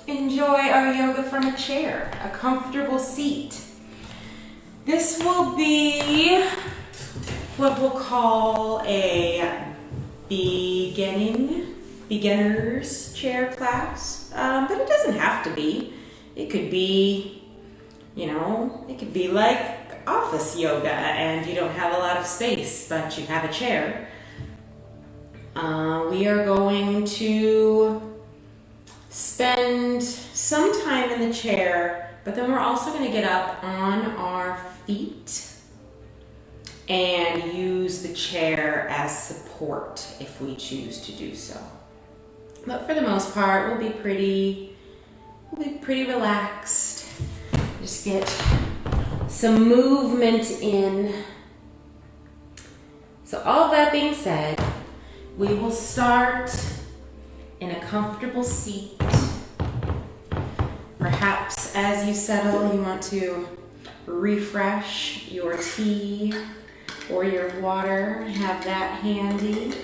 enjoy our yoga from a chair, a comfortable seat. This will be what we'll call a beginner's chair class, but it doesn't have to be. It could be, it could be like office yoga and you don't have a lot of space, but you have a chair. We are going to spend some time in the chair, but then we're also going to get up on our feet and use the chair as support if we choose to do so. But for the most part, we'll be pretty relaxed. Just get some movement in. So all of that being said, we will start in a comfortable seat. Perhaps as you settle, you want to refresh your tea or your water. Have that handy.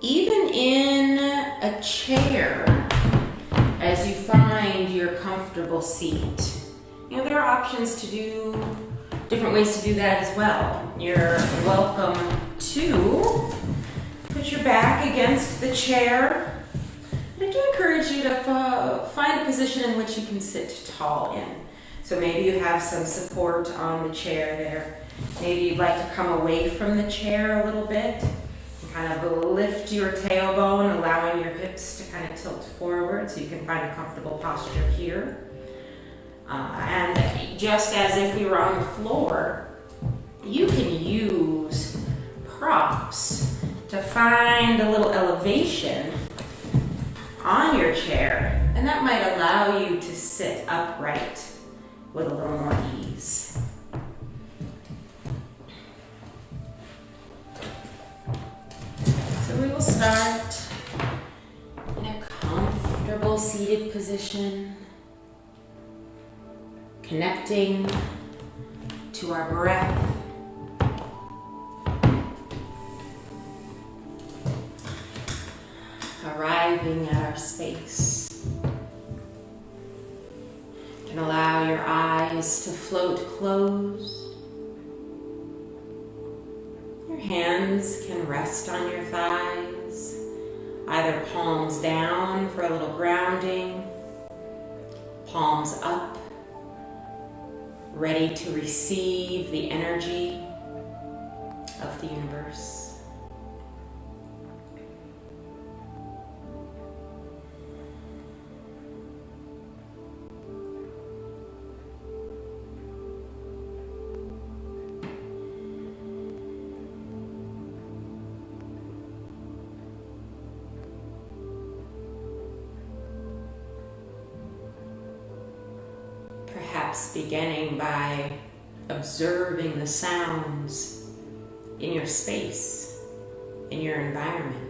Even in a chair, as you find your comfortable seat, there are options to do, different ways to do that as well. You're welcome to put your back against the chair. I do encourage you to find a position in which you can sit tall in. So maybe you have some support on the chair there. Maybe you'd like to come away from the chair a little bit. Kind of lift your tailbone, allowing your hips to kind of tilt forward so you can find a comfortable posture here. And just as if we were on the floor, you can use props to find a little elevation on your chair, and that might allow you to sit upright with a little more ease. So we will start in a comfortable seated position, connecting to our breath. Arriving at our space. You can allow your eyes to float closed. Your hands can rest on your thighs, either palms down for a little grounding, palms up, ready to receive the energy of the universe. Perhaps beginning by observing the sounds in your space, in your environment.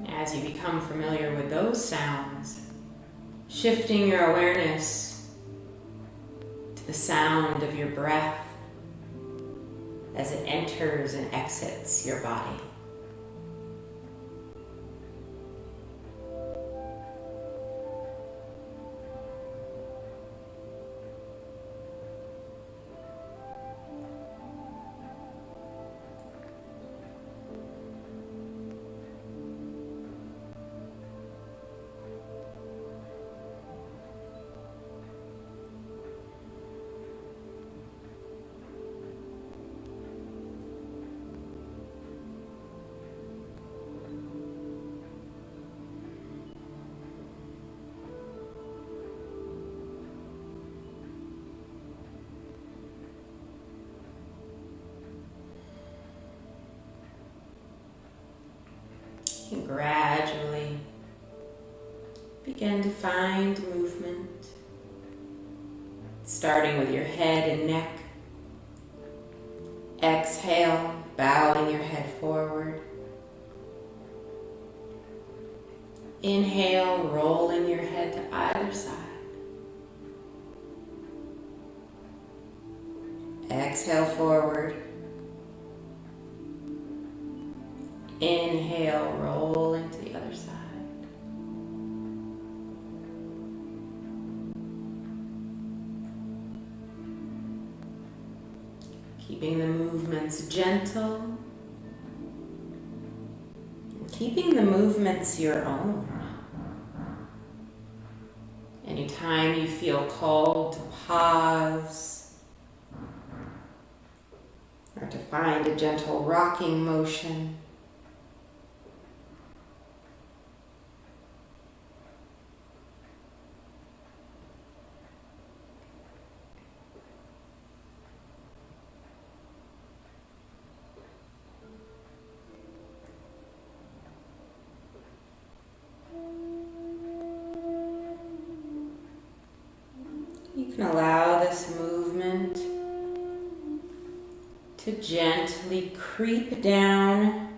As you become familiar with those sounds, shifting your awareness to the sound of your breath as it enters and exits your body. You can gradually Begin to find movement, starting with your head and neck. Exhale, bowing your head forward. Inhale, rolling your head to either side. Exhale, forward. Inhale, rolling to the other side. Keeping the movements gentle. Keeping the movements your own. Anytime you feel called to pause or to find a gentle rocking motion, you can allow this movement to gently creep down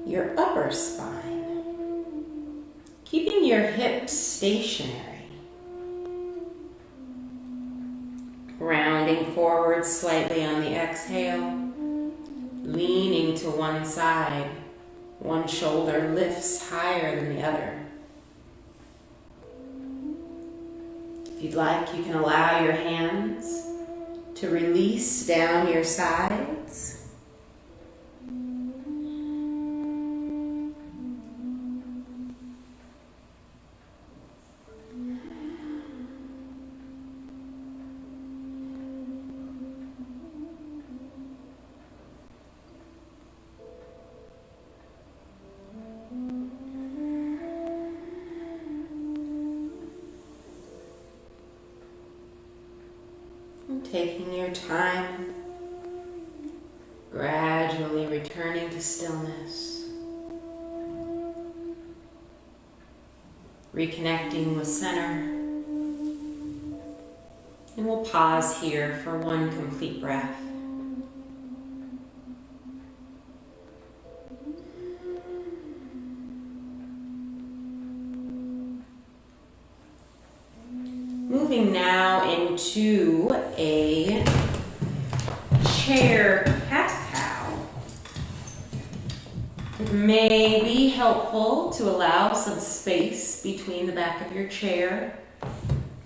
your upper spine, keeping your hips stationary, rounding forward slightly on the exhale, leaning to one side. One shoulder lifts higher than the other. If you'd like, you can allow your hands to release down your sides. Taking your time, gradually returning to stillness, reconnecting with center, and we'll pause here for one complete breath. Moving now into a chair cat-cow. It may be helpful to allow some space between the back of your chair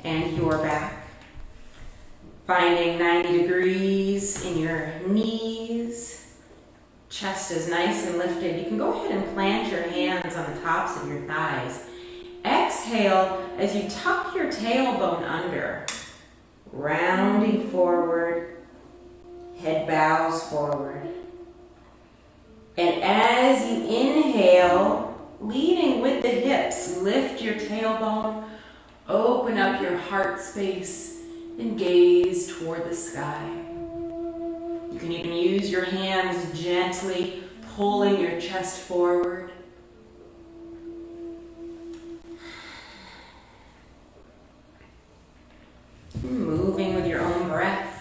and your back. Finding 90 degrees in your knees. Chest is nice and lifted. You can go ahead and plant your hands on the tops of your thighs. Exhale as you tuck your tailbone under, rounding forward, head bows forward. And as you inhale, leading with the hips, lift your tailbone, open up your heart space, and gaze toward the sky. You can even use your hands gently pulling your chest forward. Moving with your own breath.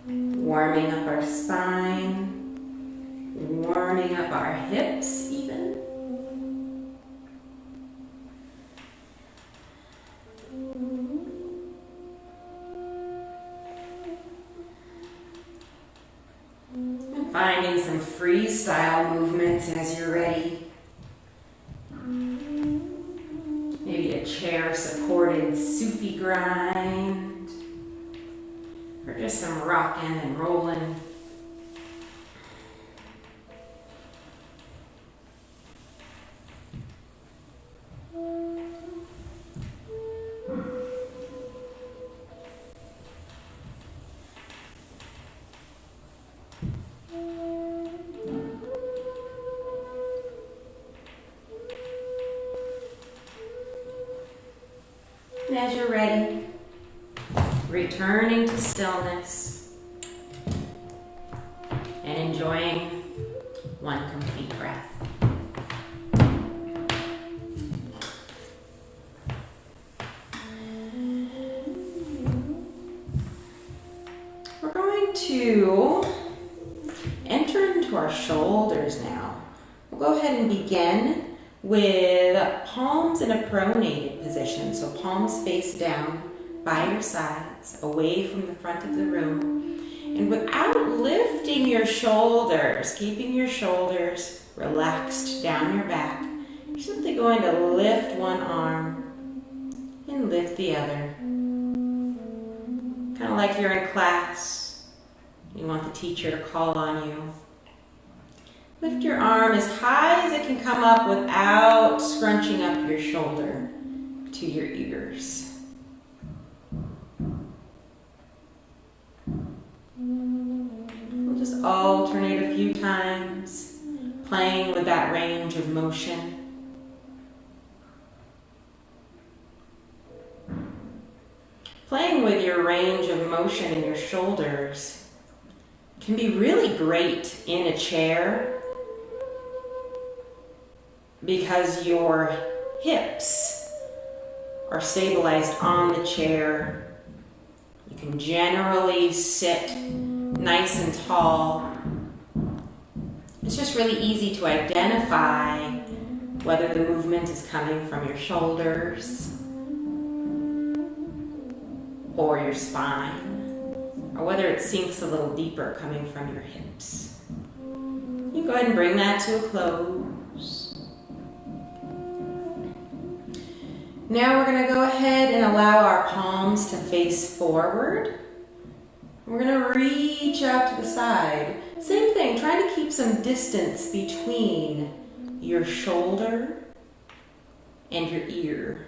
Warming up our spine, warming up our hips even. Finding some freestyle movements as you're ready. Maybe a chair-supported Sufi grind, or just some rocking and rolling. And as you're ready, returning to stillness and enjoying one complete breath. We're going to enter into our shoulders now. We'll go ahead and begin with palms in a pronated position. So palms face down by your sides, away from the front of the room. And without lifting your shoulders, keeping your shoulders relaxed down your back, you're simply going to lift one arm and lift the other. Kind of like you're in class. You want the teacher to call on you. Lift your arm as high as it can come up without scrunching up your shoulder to your ears. We'll just alternate a few times, playing with that range of motion. Playing with your range of motion in your shoulders can be really great in a chair because your hips are stabilized on the chair. You can generally sit nice and tall. It's just really easy to identify whether the movement is coming from your shoulders or your spine, or whether it sinks a little deeper coming from your hips. You go ahead and bring that to a close. Now we're going to go ahead and allow our palms to face forward. We're going to reach out to the side. Same thing, trying to keep some distance between your shoulder and your ear.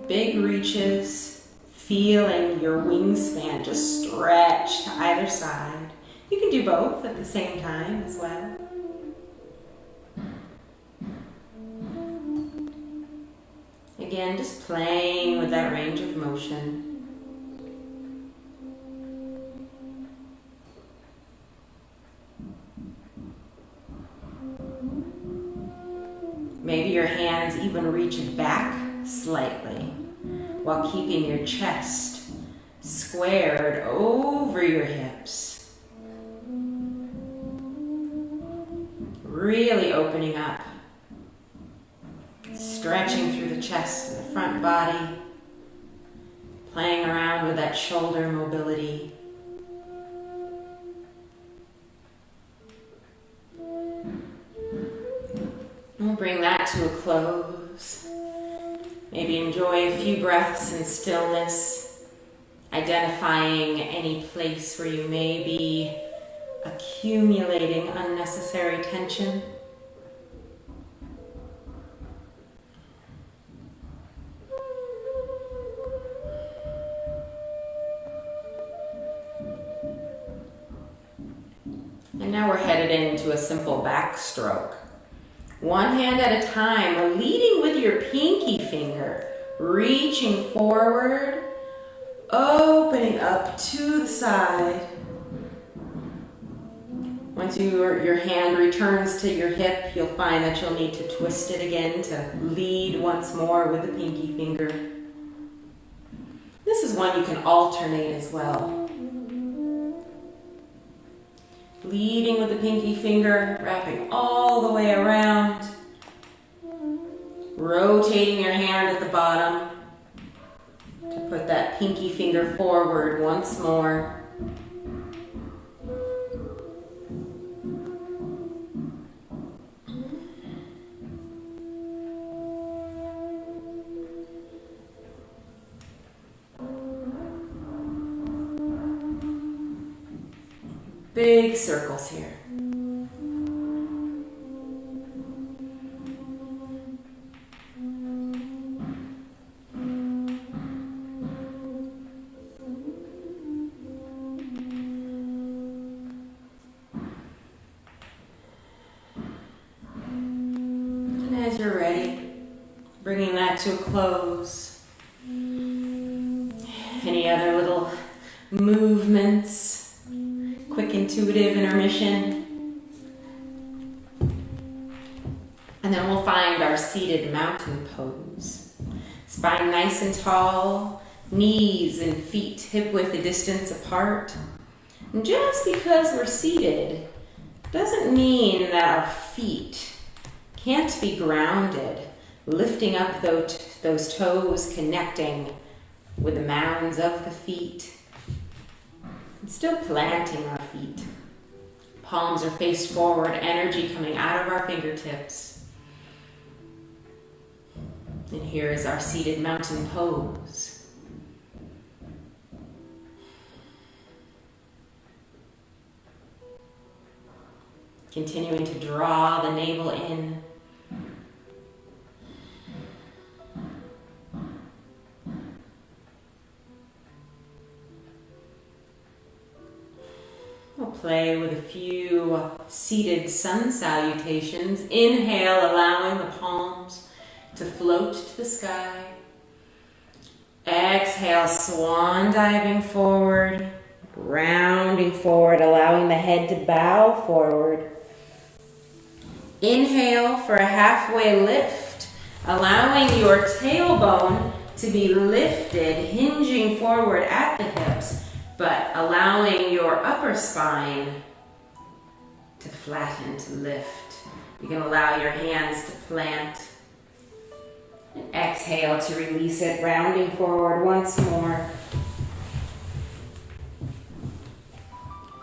Big reaches, feeling your wingspan just stretch to either side. You can do both at the same time as well. Again, just playing with that range of motion. Maybe your hands even reach back slightly while keeping your chest squared over your hips. Really opening up. Stretching through the chest and the front body, playing around with that shoulder mobility. We'll bring that to a close. Maybe enjoy a few breaths in stillness, identifying any place where you may be accumulating unnecessary tension. And now we're headed into a simple backstroke. One hand at a time. We're leading with your pinky finger, reaching forward, opening up to the side. Once your hand returns to your hip, you'll find that you'll need to twist it again to lead once more with the pinky finger. This is one you can alternate as well. Leading with the pinky finger, wrapping all the way around. Rotating your hand at the bottom to put that pinky finger forward once more. Big circles here. to a close. Any other little movements? Quick intuitive intermission. And then we'll find our seated mountain pose. Spine nice and tall, knees and feet hip-width distance apart. And just because we're seated doesn't mean that our feet can't be grounded, lifting up those toes, connecting with the mounds of the feet, and still planting our feet. Palms are faced forward, energy coming out of our fingertips. And here is our seated mountain pose. Continuing to draw the navel in. We'll play with a few seated sun salutations. Inhale, allowing the palms to float to the sky. Exhale, swan diving forward, rounding forward, allowing the head to bow forward. Inhale for a halfway lift, allowing your tailbone to be lifted, hinging forward at the hips, but allowing your upper spine to flatten, to lift. You can allow your hands to plant. And exhale to release it, rounding forward once more.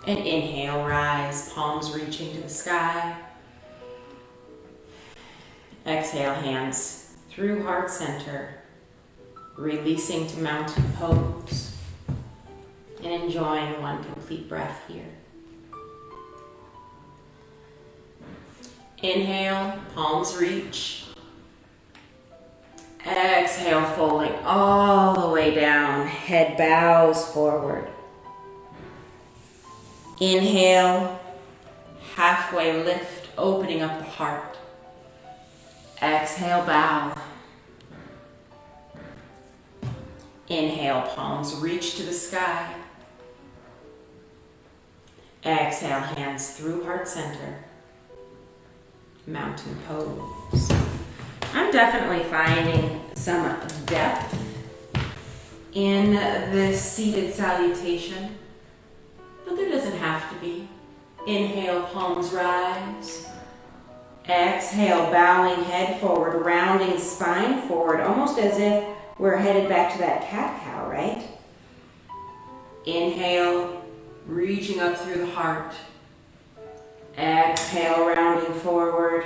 And inhale, rise, palms reaching to the sky. Exhale, hands through heart center, releasing to mountain pose, and enjoying one complete breath here. Inhale, palms reach. Exhale, folding all the way down, head bows forward. Inhale, halfway lift, opening up the heart. Exhale, bow. Inhale, palms reach to the sky. Exhale, hands through heart center. Mountain pose. I'm definitely finding some depth in this seated salutation, but there doesn't have to be. Inhale, palms rise. Exhale, bowing head forward, rounding spine forward, almost as if we're headed back to that cat-cow, right? Inhale, reaching up through the heart. Exhale, rounding forward.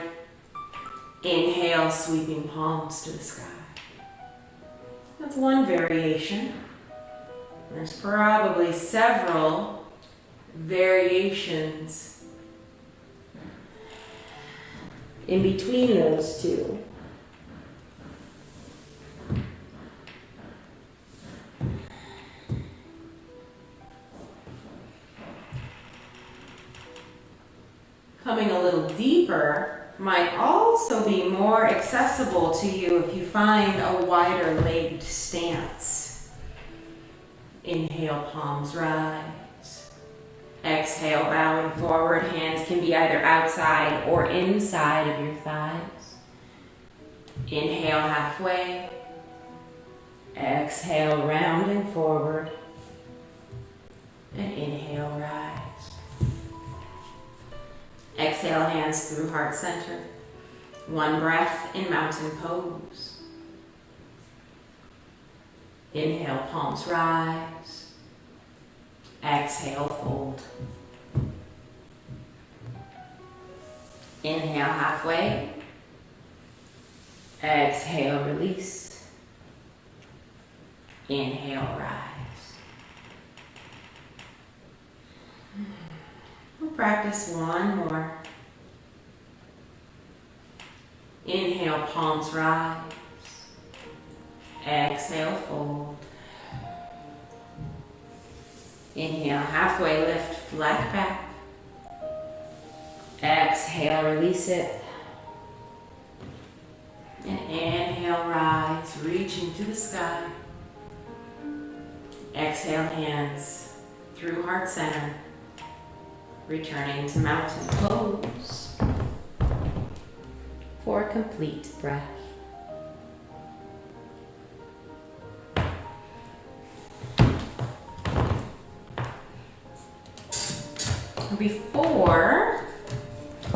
Inhale, sweeping palms to the sky. That's one variation. There's probably several variations in between those two. Coming a little deeper might also be more accessible to you if you find a wider legged stance. Inhale, palms rise. Exhale, bowing forward. Hands can be either outside or inside of your thighs. Inhale, halfway. Exhale, rounding forward. And inhale, rise. Exhale, hands through heart center. One breath in mountain pose. Inhale, palms rise. Exhale, fold. Inhale, halfway. Exhale, release. Inhale, rise. We'll practice one more. Inhale, palms rise. Exhale, fold. Inhale, halfway lift, flat back. Exhale, release it. And inhale, Inhale, rise, reaching to the sky. Exhale, hands through heart center. Returning to mountain pose for a complete breath. Before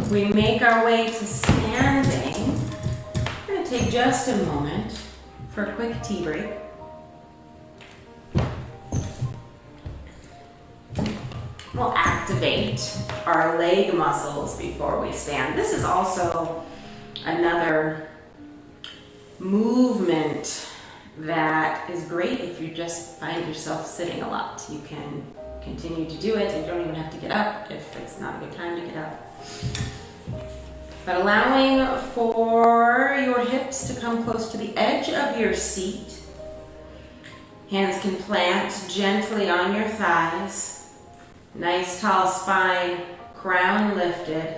we make our way to standing, we're going to take just a moment for a quick tea break. We'll activate our leg muscles before we stand. This is also another movement that is great if you just find yourself sitting a lot. You can continue to do it. You don't even have to get up if it's not a good time to get up. But allowing for your hips to come close to the edge of your seat. Hands can plant gently on your thighs. Nice tall spine, crown lifted.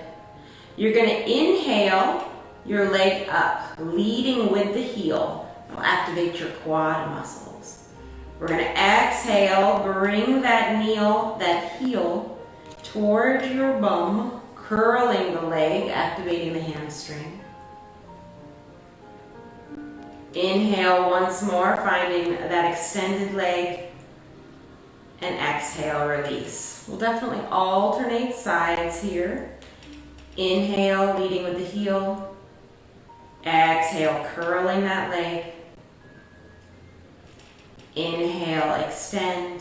You're going to inhale your leg up, leading with the heel. It'll activate your quad muscles. We're going to exhale, bring that heel toward your bum, curling the leg, activating the hamstring. Inhale once more, finding that extended leg, and exhale, release. We'll definitely alternate sides here. Inhale, leading with the heel. Exhale, curling that leg. Inhale, extend,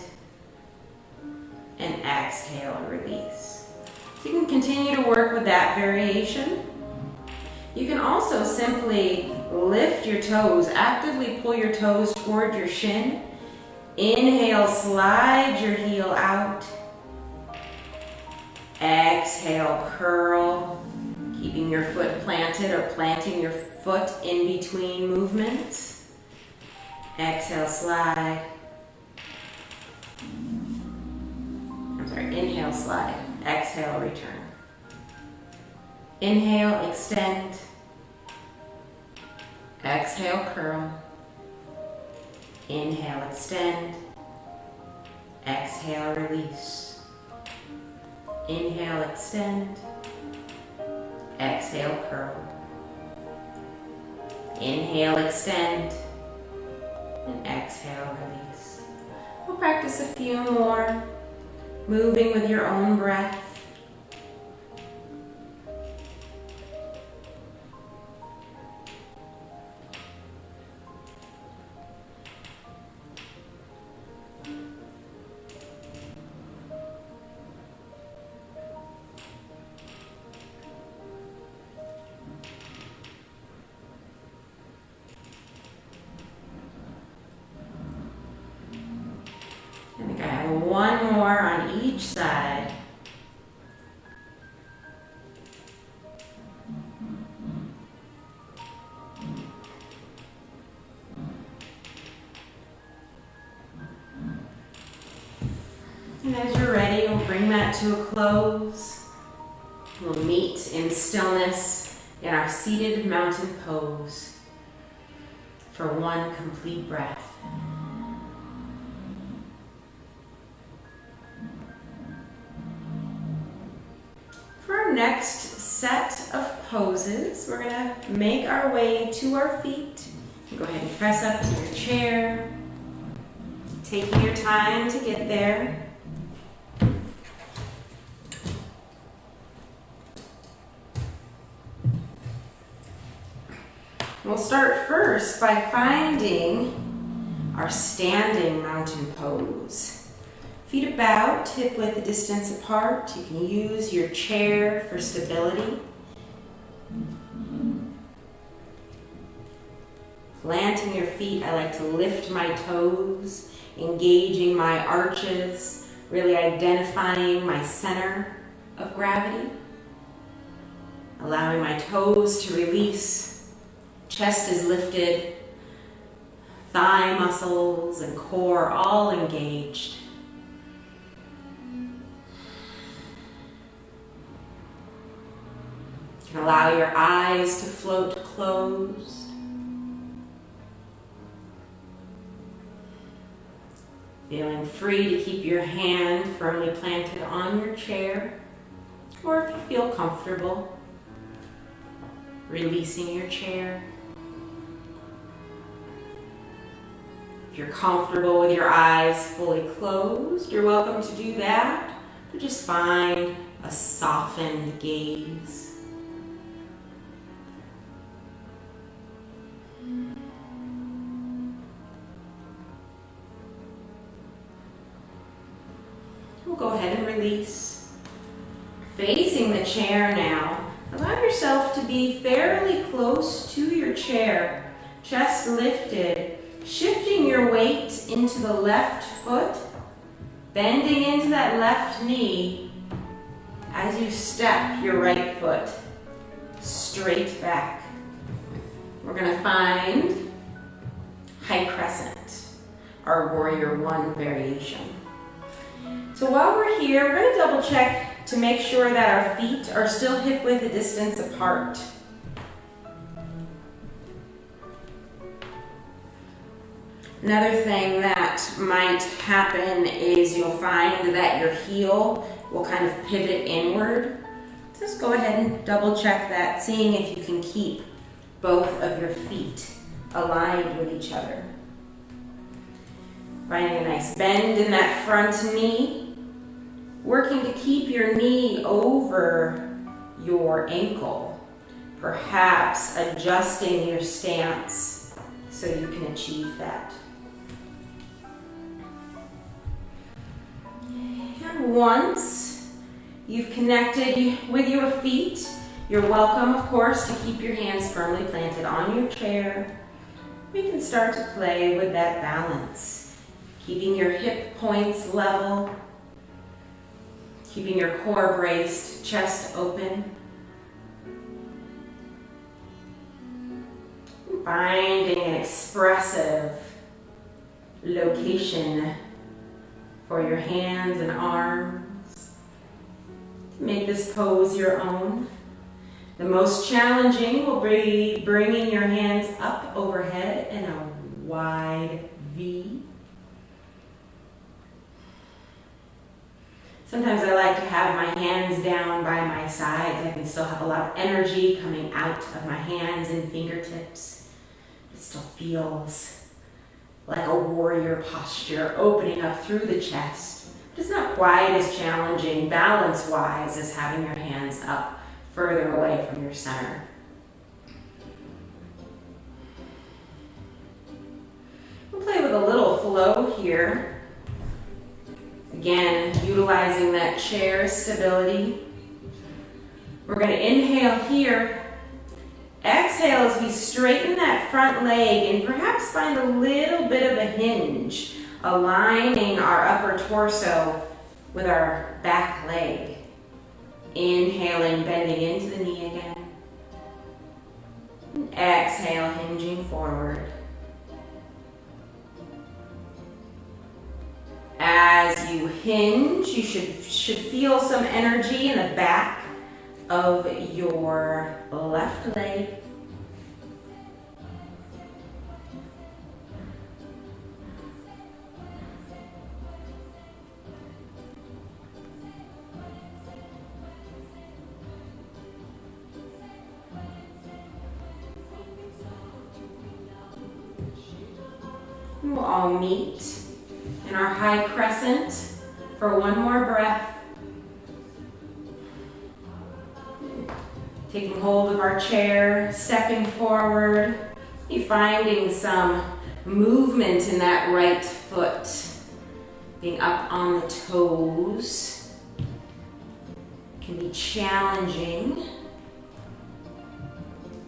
and exhale, release. So you can continue to work with that variation. You can also simply lift your toes, actively pull your toes toward your shin. Inhale, slide your heel out. Exhale, curl, keeping your foot planted or planting your foot in between movements. Exhale, slide. Inhale, slide. Exhale, return. Inhale, extend. Exhale, curl. Inhale, extend. Exhale, release. Inhale, extend. Exhale, curl. Inhale, extend. And exhale, release. We'll practice a few more, moving with your own breath. I think I have one more on each side. And as you're ready, we'll bring that to a close. We'll meet in stillness in our seated mountain pose for one complete breath. For our next set of poses, we're going to make our way to our feet. Go ahead and press up to your chair, taking your time to get there. We'll start first by finding our standing mountain pose. Feet about hip-width distance apart. You can use your chair for stability. Planting your feet, I like to lift my toes, engaging my arches, really identifying my center of gravity. Allowing my toes to release. Chest is lifted. Thigh muscles and core all engaged. You can allow your eyes to float closed. Feeling free to keep your hand firmly planted on your chair, or if you feel comfortable, releasing your chair. If you're comfortable with your eyes fully closed, you're welcome to do that, but just find a softened gaze. We'll go ahead and release. Facing the chair now, allow yourself to be fairly close to your chair, chest lifted, shifting your weight into the left foot, bending into that left knee as you step your right foot straight back. We're going to find high crescent, our warrior one variation. So while we're here, we're going to double check to make sure that our feet are still hip width distance apart. Another thing that might happen is you'll find that your heel will kind of pivot inward. Just go ahead and double check that, seeing if you can keep both of your feet aligned with each other. Finding a nice bend in that front knee. Working to keep your knee over your ankle. Perhaps adjusting your stance so you can achieve that. And once you've connected with your feet, you're welcome, of course, to keep your hands firmly planted on your chair. We can start to play with that balance, keeping your hip points level, keeping your core braced, chest open. Finding an expressive location for your hands and arms. Make this pose your own. The most challenging will be bringing your hands up overhead in a wide V. Sometimes I like to have my hands down by my sides. I can still have a lot of energy coming out of my hands and fingertips. It still feels like a warrior posture, opening up through the chest. But it's not quite as challenging balance-wise as having your hands up further away from your center. We'll play with a little flow here. Again, utilizing that chair stability. We're going to inhale here. Exhale as we straighten that front leg and perhaps find a little bit of a hinge, aligning our upper torso with our back leg. Inhaling, bending into the knee again. And exhale, hinging forward. As you hinge, you should feel some energy in the back of your left leg. We'll all meet in our high crescent for one more breath. Taking hold of our chair, stepping forward, finding some movement in that right foot, being up on the toes. Can be challenging.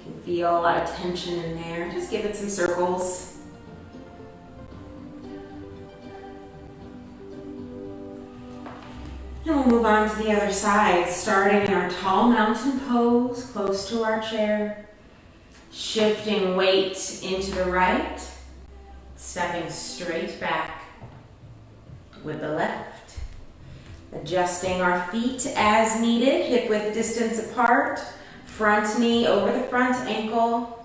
Can feel a lot of tension in there. Just give it some circles. And we'll move on to the other side, starting in our tall mountain pose, close to our chair. Shifting weight into the right, stepping straight back with the left. Adjusting our feet as needed, hip width distance apart, front knee over the front ankle.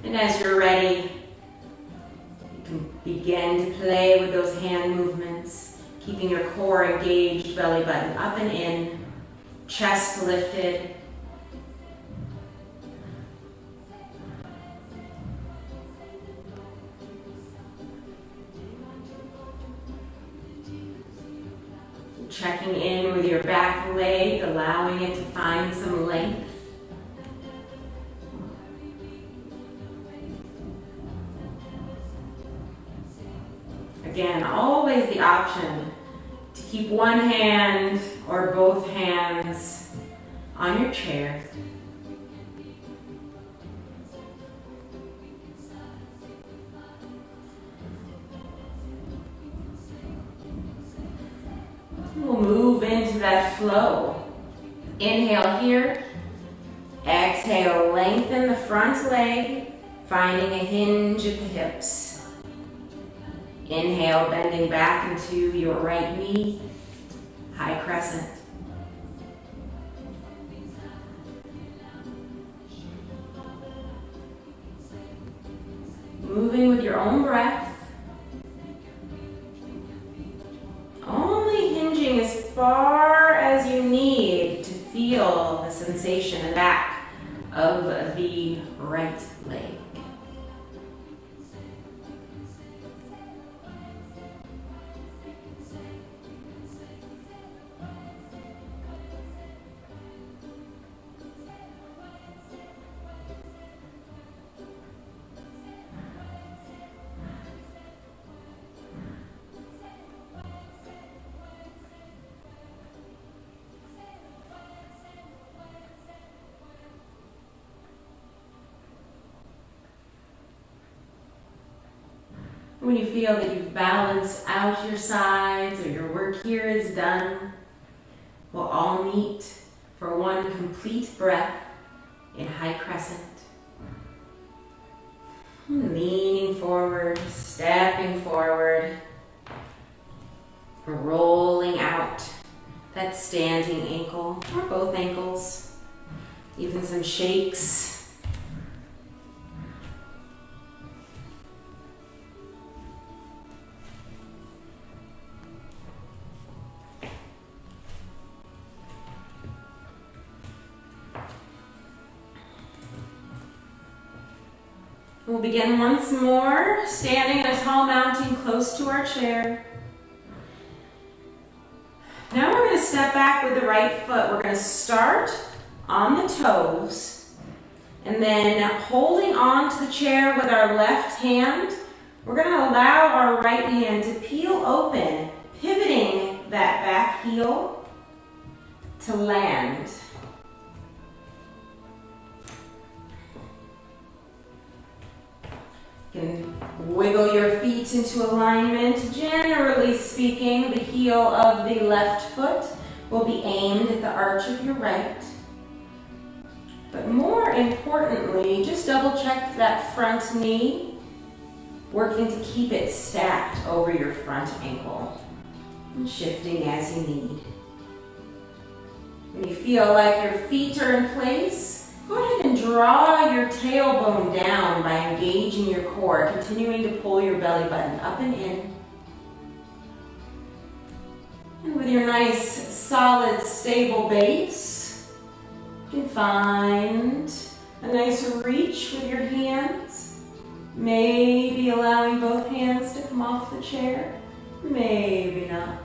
And as you're ready, you can begin to play with those hand movements, keeping your core engaged, belly button up and in, chest lifted. Checking in with your back leg, allowing it to find some length. Again, always the option to keep one hand or both hands on your chair. We'll move into that flow. Inhale here. Exhale, lengthen the front leg, finding a hinge at the hips. Inhale, bending back into your right knee, high crescent. Moving with your own breath. Only hinging as far as you need to feel the sensation in the back of the right leg. When you feel that you've balanced out your sides or your work here is done, we'll all meet for one complete breath in high crescent. Leaning forward, stepping forward, rolling out that standing ankle or both ankles, even some shakes. We'll begin once more, standing in a tall mountain close to our chair. Now we're going to step back with the right foot. We're going to start on the toes, and then holding on to the chair with our left hand, we're going to allow our right hand to peel open, pivoting that back heel to land. You can wiggle your feet into alignment. Generally speaking, the heel of the left foot will be aimed at the arch of your right. But more importantly, just double check that front knee, working to keep it stacked over your front ankle, and shifting as you need. When you feel like your feet are in place, go ahead and draw your tailbone down by engaging your core, continuing to pull your belly button up and in. And with your nice, solid, stable base, you can find a nice reach with your hands. Maybe allowing both hands to come off the chair, maybe not.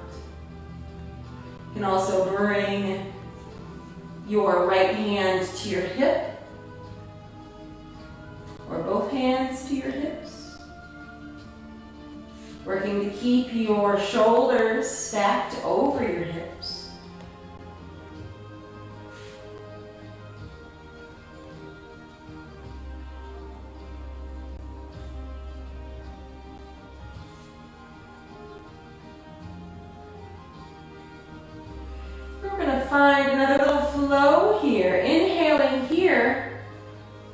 You can also bring your right hand to your hip, or both hands to your hips. Working to keep your shoulders stacked over your hips. We're going to find another little flow here. Inhaling here.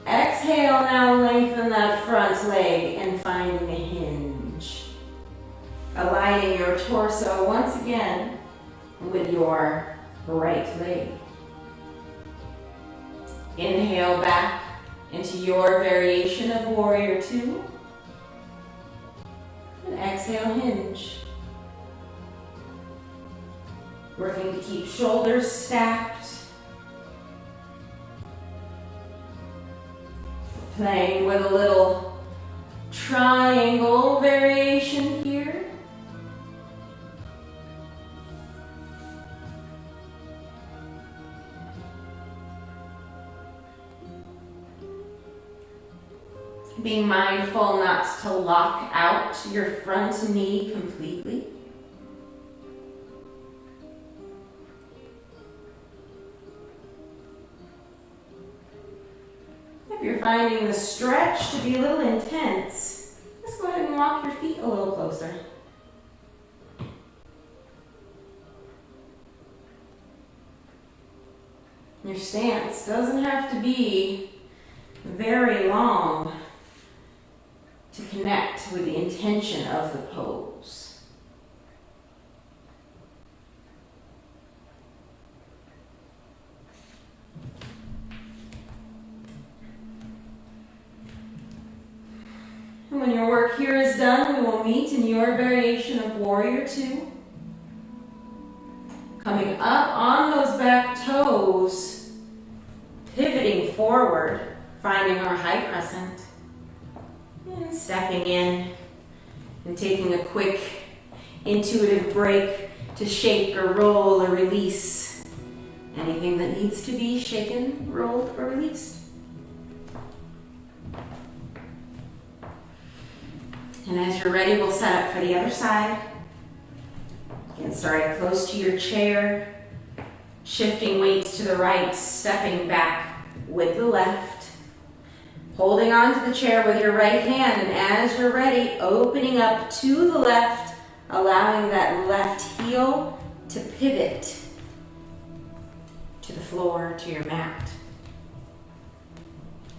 Exhale, now lengthen that front leg and finding a hinge. Aligning your torso once again with your right leg. Inhale back into your variation of warrior two. And exhale, hinge. Working to keep shoulders stacked. Playing with a little triangle variation here. Being mindful not to lock out your front knee completely. If you're finding the stretch to be a little intense, let's go ahead and walk your feet a little closer. Your stance doesn't have to be very long to connect with the intention of the pose. And when your work here is done, we will meet in your variation of warrior two. Coming up on those back toes, pivoting forward, finding our high crescent. And stepping in and taking a quick intuitive break to shake or roll or release anything that needs to be shaken, rolled, or released. And as you're ready, we'll set up for the other side. Again, starting close to your chair, shifting weights to the right, stepping back with the left. Holding onto the chair with your right hand, and as you're ready, opening up to the left, allowing that left heel to pivot to the floor, to your mat.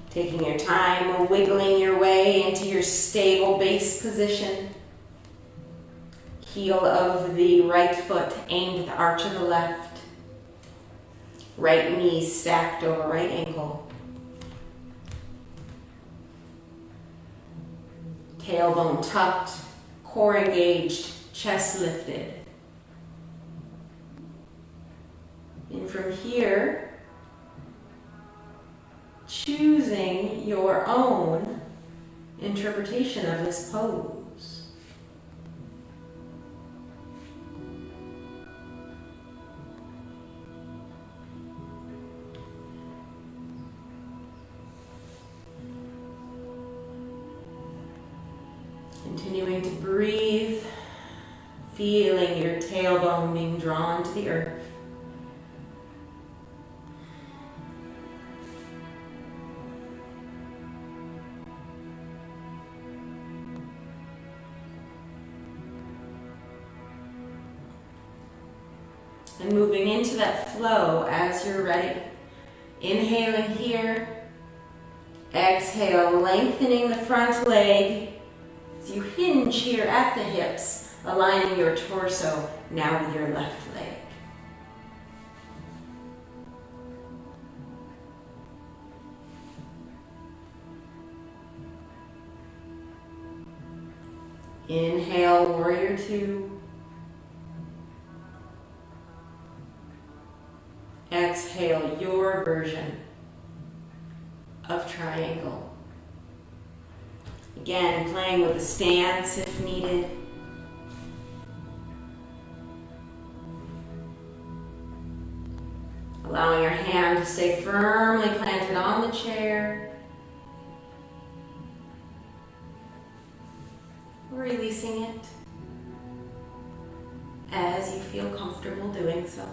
Taking your time, wiggling your way into your stable base position. Heel of the right foot aimed at the arch of the left. Right knee stacked over right ankle. Tailbone tucked, core engaged, chest lifted. And from here, choosing your own interpretation of this pose. Continuing to breathe, feeling your tailbone being drawn to the earth. And moving into that flow as you're ready. Inhaling here. Exhale, lengthening the front leg as you hinge here at the hips, aligning your torso now with your left leg. Inhale, warrior two. Exhale, your version of triangle. Again, playing with the stance if needed. Allowing your hand to stay firmly planted on the chair. Releasing it as you feel comfortable doing so.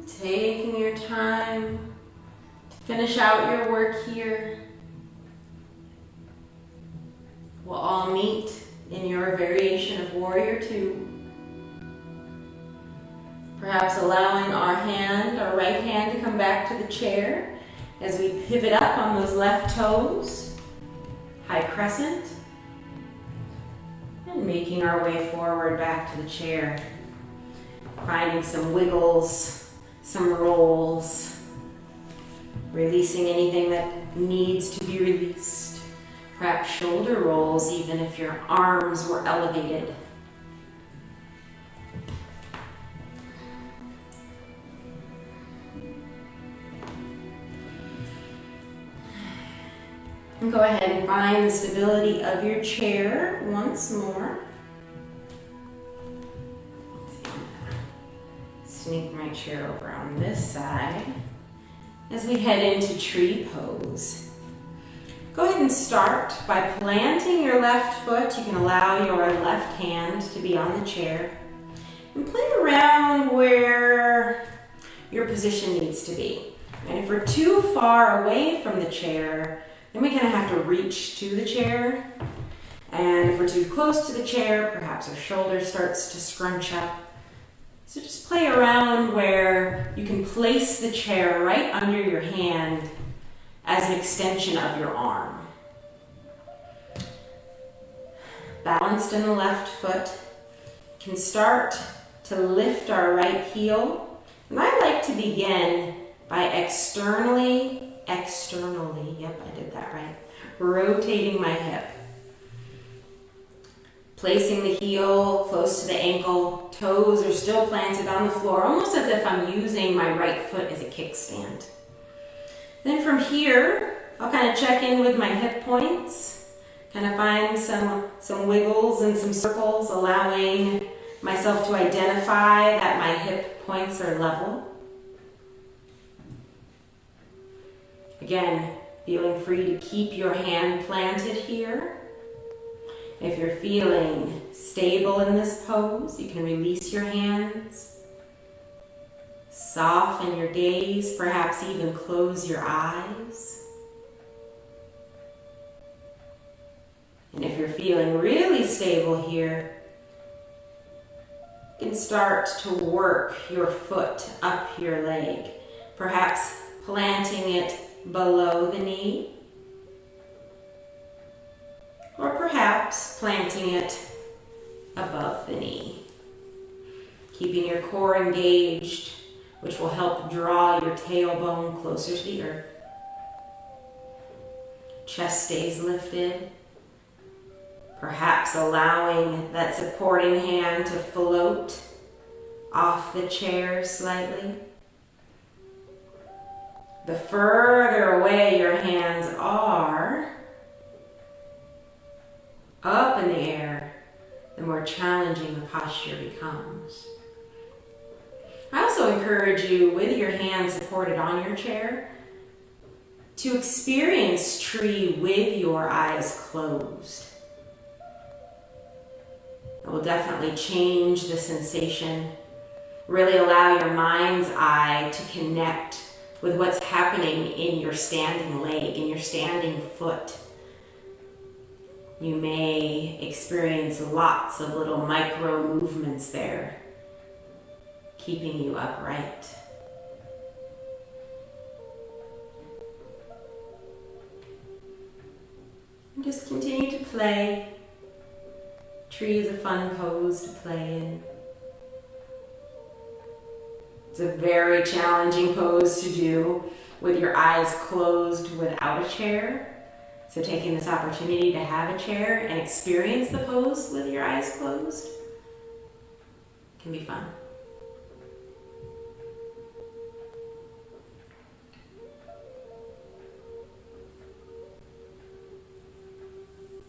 Taking your time to finish out your work here. We'll all meet in your variation of Warrior Two. Perhaps allowing our right hand to come back to the chair as we pivot up on those left toes. High crescent. And making our way forward back to the chair. Finding some wiggles, some rolls. Releasing anything that needs to be released. Perhaps shoulder rolls even if your arms were elevated. And go ahead and find the stability of your chair once more. Sneak my chair over on this side as we head into tree pose. Go ahead and start by planting your left foot. You can allow your left hand to be on the chair and play around where your position needs to be. And if we're too far away from the chair, then we kind of have to reach to the chair. And if we're too close to the chair, perhaps our shoulder starts to scrunch up. So just play around where you can place the chair right under your hand as an extension of your arm. Balanced in the left foot, can start to lift our right heel. And I like to begin by externally, yep, I did that right, rotating my hip. Placing the heel close to the ankle, toes are still planted on the floor, almost as if I'm using my right foot as a kickstand. Then from here, I'll kind of check in with my hip points, kind of find some wiggles and some circles, allowing myself to identify that my hip points are level. Again, feeling free to keep your hand planted here. If you're feeling stable in this pose, you can release your hands. Soften your gaze, perhaps even close your eyes. And if you're feeling really stable here, you can start to work your foot up your leg, perhaps planting it below the knee, or perhaps planting it above the knee. Keeping your core engaged, which will help draw your tailbone closer to the earth. Chest stays lifted. Perhaps allowing that supporting hand to float off the chair slightly. The further away your hands are up in the air, the more challenging the posture becomes. I also encourage you, with your hands supported on your chair, to experience tree with your eyes closed. It will definitely change the sensation, really allow your mind's eye to connect with what's happening in your standing leg, in your standing foot. You may experience lots of little micro movements there, keeping you upright. And just continue to play. Tree is a fun pose to play in. It's a very challenging pose to do with your eyes closed without a chair. So taking this opportunity to have a chair and experience the pose with your eyes closed can be fun.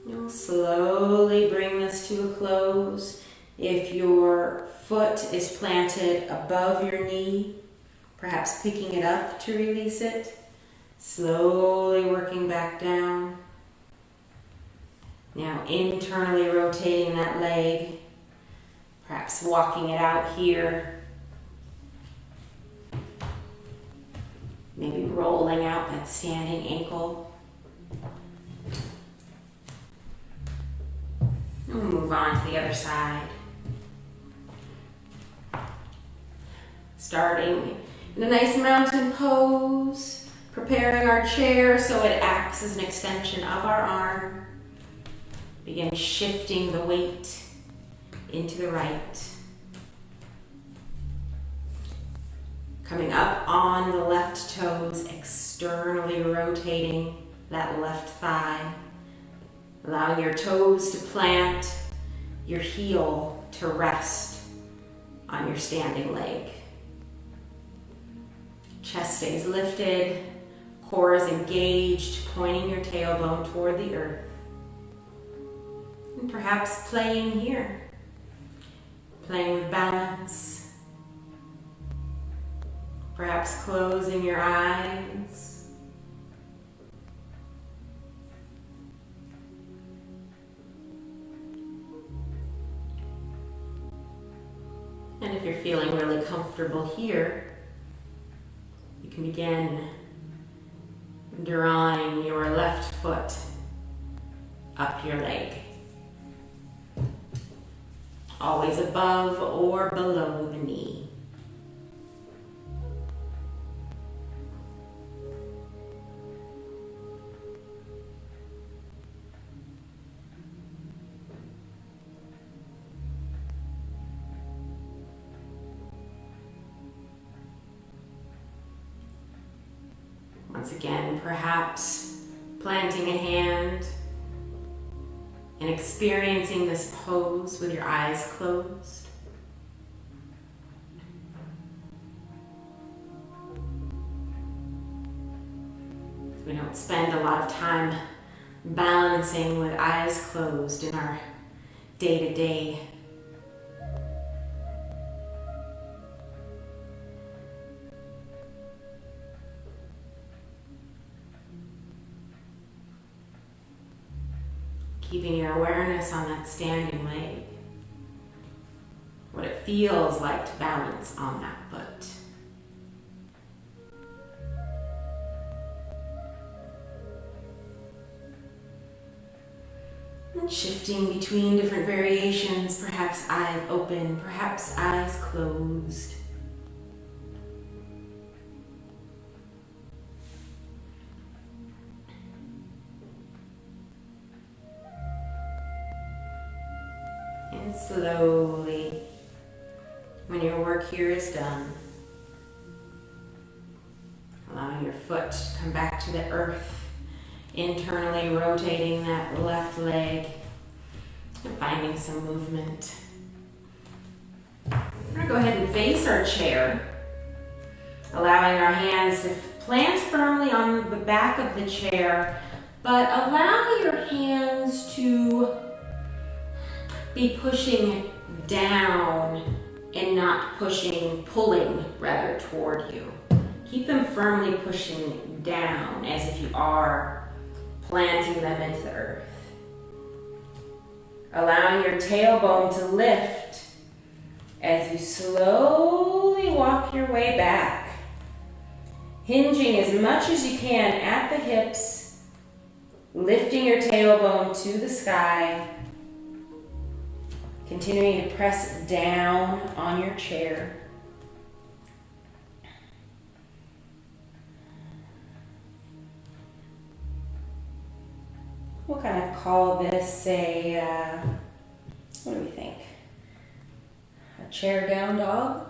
You'll slowly bring this to a close. If your foot is planted above your knee, perhaps picking it up to release it, slowly working back down. Now internally rotating that leg, perhaps walking it out here. Maybe rolling out that standing ankle. And we'll move on to the other side. Starting in a nice mountain pose, preparing our chair so it acts as an extension of our arm. Begin shifting the weight into the right. Coming up on the left toes, externally rotating that left thigh. Allowing your toes to plant, your heel to rest on your standing leg. Chest stays lifted, core is engaged, pointing your tailbone toward the earth. And perhaps playing here, playing with balance, perhaps closing your eyes. And if you're feeling really comfortable here, you can begin drawing your left foot up your leg. Always above or below the knee. Once again, perhaps planting a hand and experiencing this pose with your eyes closed. We don't spend a lot of time balancing with eyes closed in our day-to-day. Keeping your awareness on that standing leg. What it feels like to balance on that foot. And shifting between different variations, perhaps eyes open, perhaps eyes closed. And slowly, when your work here is done, allowing your foot to come back to the earth, internally rotating that left leg and finding some movement. We're going to go ahead and face our chair, allowing our hands to plant firmly on the back of the chair, but allow your hands to be pushing down and not pulling rather toward you. Keep them firmly pushing down as if you are planting them into the earth. Allowing your tailbone to lift as you slowly walk your way back. Hinging as much as you can at the hips, lifting your tailbone to the sky, continuing to press down on your chair. We'll kind of call this what do we think? A chair down dog?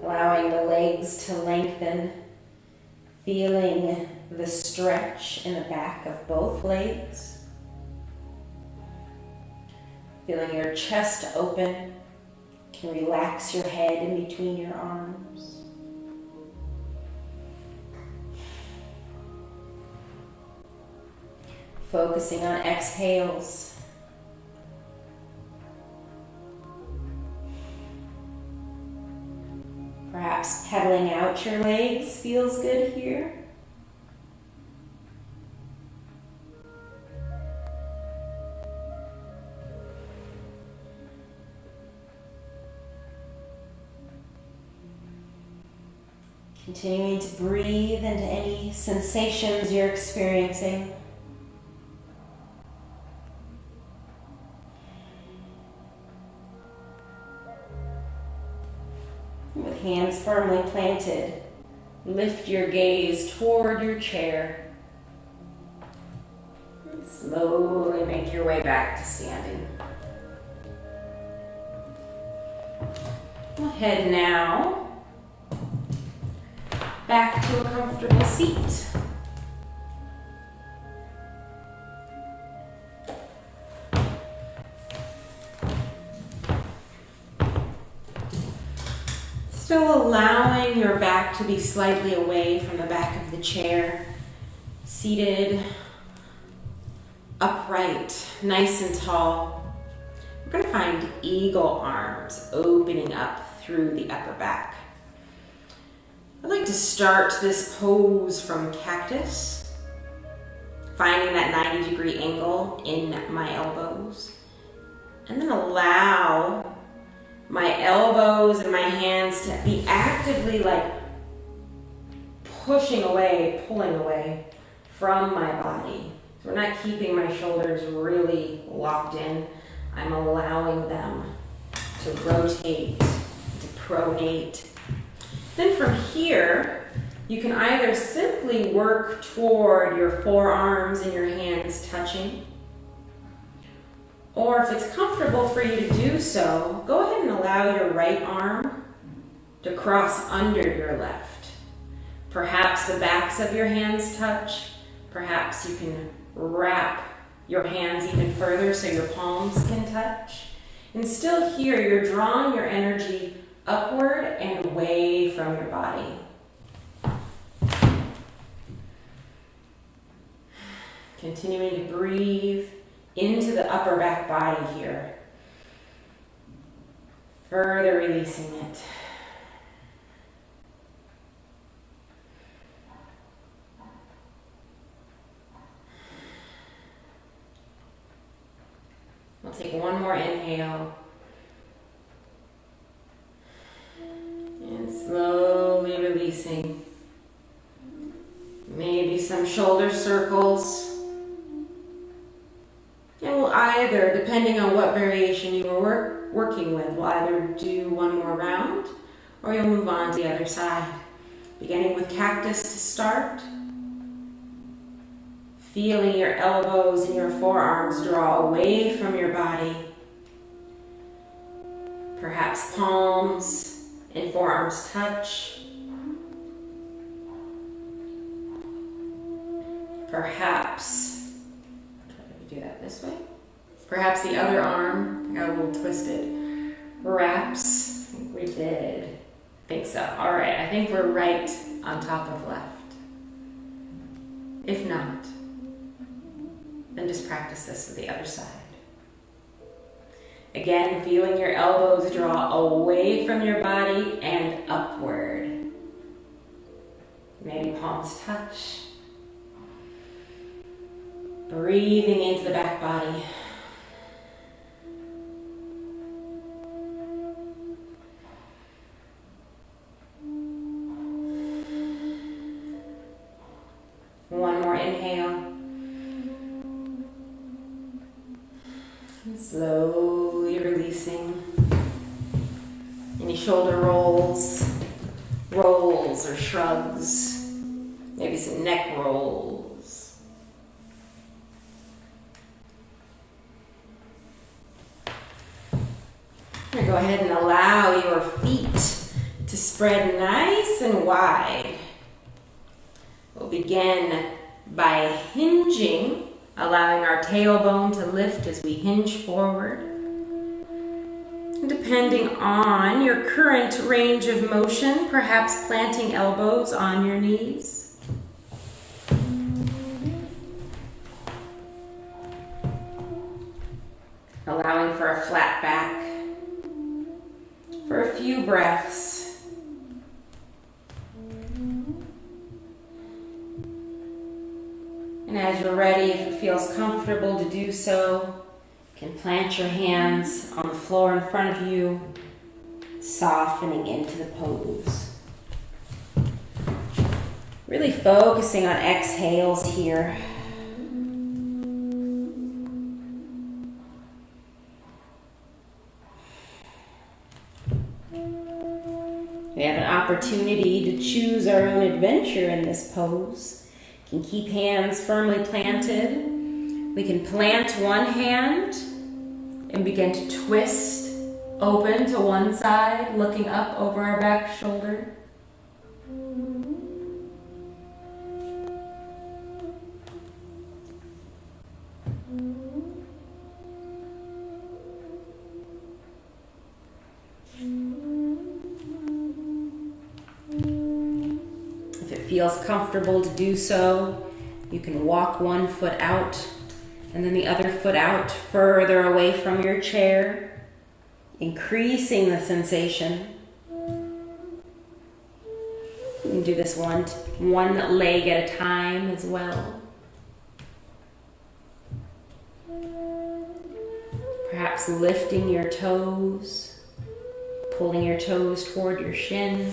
Allowing the legs to lengthen, feeling the stretch in the back of both legs. Feeling your chest open. You can relax your head in between your arms. Focusing on exhales. Perhaps pedaling out your legs feels good here. Continuing to breathe into any sensations you're experiencing. With hands firmly planted, lift your gaze toward your chair. And slowly make your way back to standing. We'll head now back to a comfortable seat. Still allowing your back to be slightly away from the back of the chair, seated upright, nice and tall. We're going to find eagle arms opening up through the upper back. I'd like to start this pose from cactus, finding that 90-degree angle in my elbows, and then allow my elbows and my hands to be actively like pushing away, pulling away from my body. So we're not keeping my shoulders really locked in. I'm allowing them to rotate, to pronate. Then from here, you can either simply work toward your forearms and your hands touching, or if it's comfortable for you to do so, go ahead and allow your right arm to cross under your left. Perhaps the backs of your hands touch. Perhaps you can wrap your hands even further so your palms can touch. And still here, you're drawing your energy upward and away from your body. Continuing to breathe into the upper back body here. Further releasing it. We'll take one more inhale. And slowly releasing. Maybe some shoulder circles. And we'll either, depending on what variation you were working with, we'll either do one more round or you'll move on to the other side. Beginning with cactus to start. Feeling your elbows and your forearms draw away from your body. Perhaps palms and forearms touch. Perhaps do that this way. Perhaps the other arm got a little twisted. Wraps. I think we did. I think so. All right. I think we're right on top of left. If not, then just practice this with the other side. Again, feeling your elbows draw away from your body and upward. Maybe palms touch. Breathing into the back body. One more inhale. And slowly releasing. Any shoulder rolls or shrugs. Maybe some neck rolls. Go ahead and allow your feet to spread nice and wide. We'll begin by hinging, allowing our tailbone to lift as we hinge forward. And depending on your current range of motion, perhaps planting elbows on your knees. Allowing for a flat back. For a few breaths. And as you're ready, if it feels comfortable to do so, you can plant your hands on the floor in front of you, softening into the pose. Really focusing on exhales here. We have an opportunity to choose our own adventure in this pose. We can keep hands firmly planted. We can plant one hand and begin to twist open to one side, looking up over our back shoulder. If it feels comfortable to do so, you can walk one foot out and then the other foot out further away from your chair, increasing the sensation. You can do this one leg at a time as well. Perhaps lifting your toes, pulling your toes toward your shin.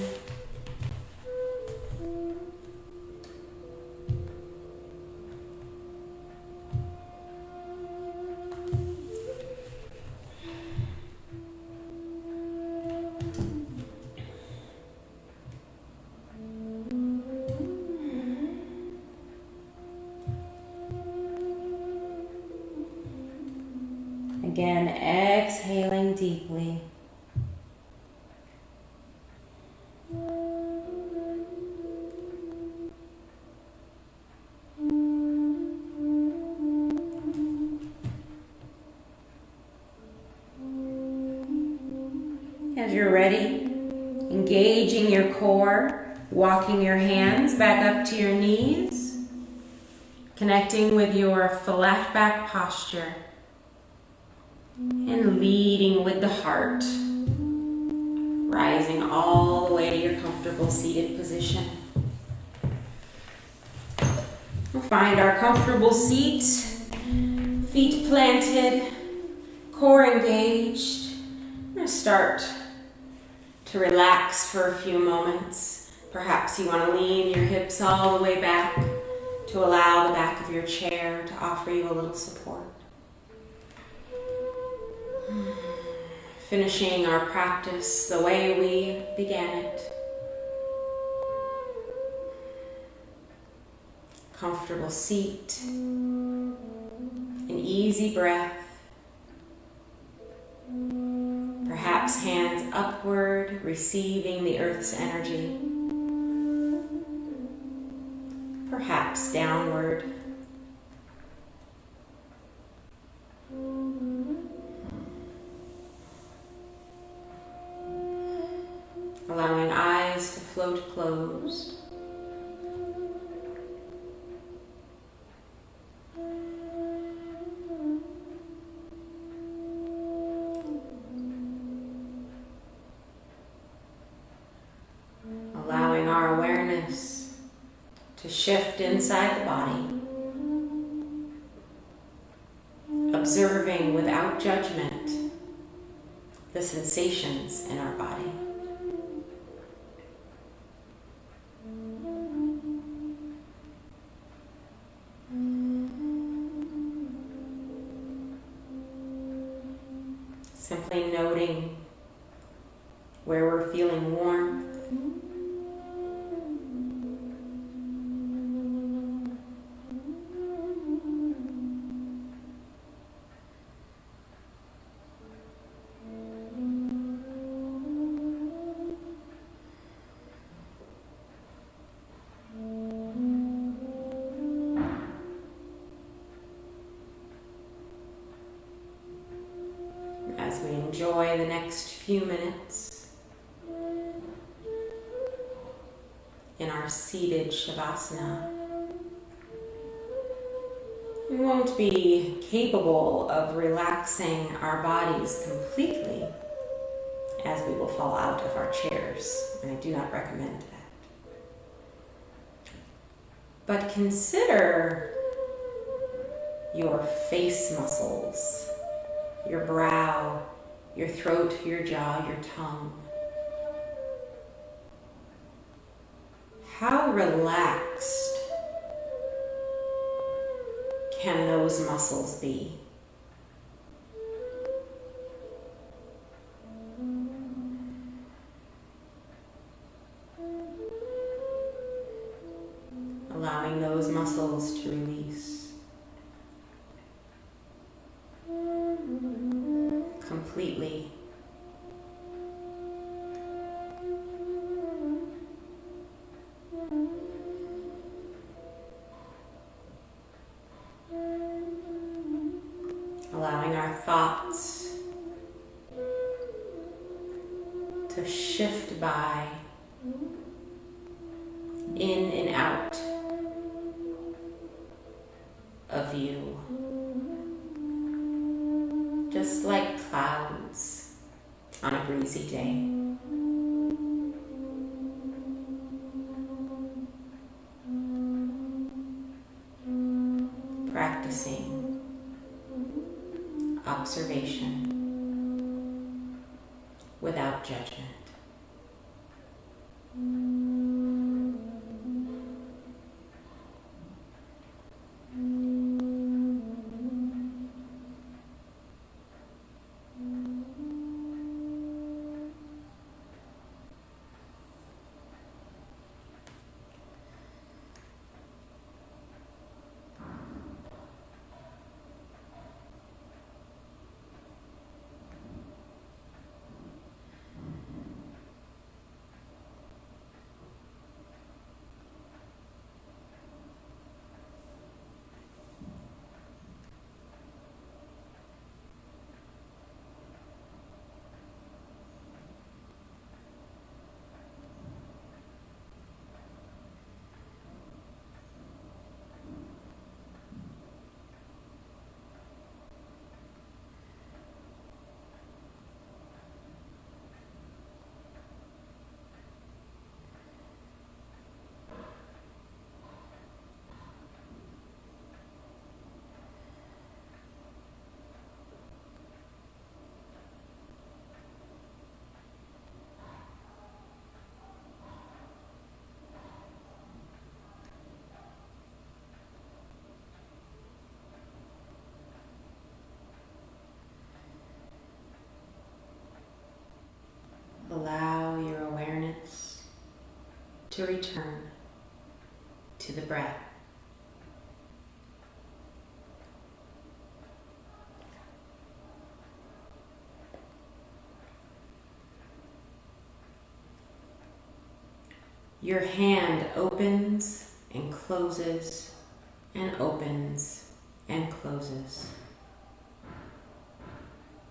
Again, exhaling deeply. As you're ready, engaging your core, walking your hands back up to your knees, connecting with your flat back posture. And leading with the heart, rising all the way to your comfortable seated position. We'll find our comfortable seat, feet planted, core engaged. I'm going to start to relax for a few moments. Perhaps you want to lean your hips all the way back to allow the back of your chair to offer you a little support. Finishing our practice the way we began it. Comfortable seat, an easy breath, perhaps hands upward, receiving the earth's energy, perhaps downward. Allowing eyes to float closed. Allowing our awareness to shift inside the body. Observing without judgment the sensations in our body. Simply noting where we're feeling warmth. As we enjoy the next few minutes in our seated Shavasana, we won't be capable of relaxing our bodies completely, as we will fall out of our chairs, and I do not recommend that. But consider your face muscles, your brow, your throat, your jaw, your tongue. How relaxed can those muscles be? Allowing those muscles to release completely. Allowing our thoughts to shift by, in and out of you, just like clouds on a breezy day. Practicing observation without judgment. Allow your awareness to return to the breath. Your hand opens and closes and opens and closes.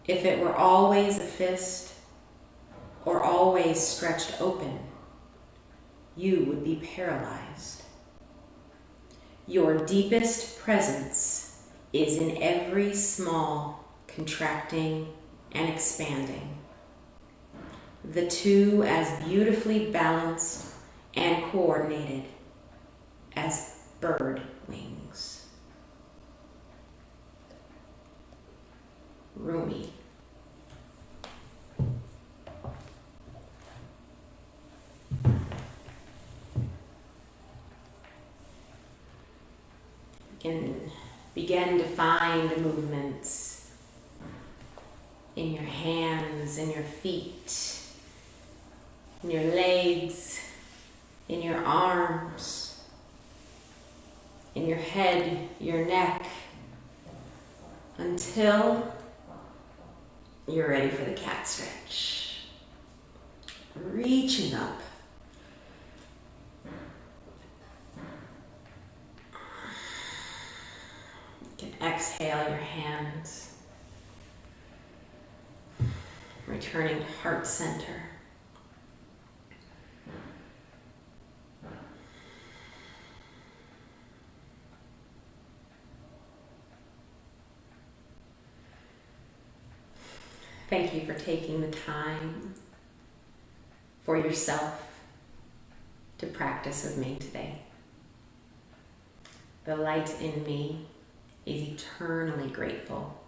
If it were always a fist or always stretched open, you would be paralyzed. Your deepest presence is in every small contracting and expanding, the two as beautifully balanced and coordinated as bird wings. Rumi. Can begin to find movements in your hands, in your feet, in your legs, in your arms, in your head, your neck, until you're ready for the cat stretch. Reaching up. You can exhale your hands, returning to heart center. Thank you for taking the time for yourself to practice with me today. The light in me is eternally grateful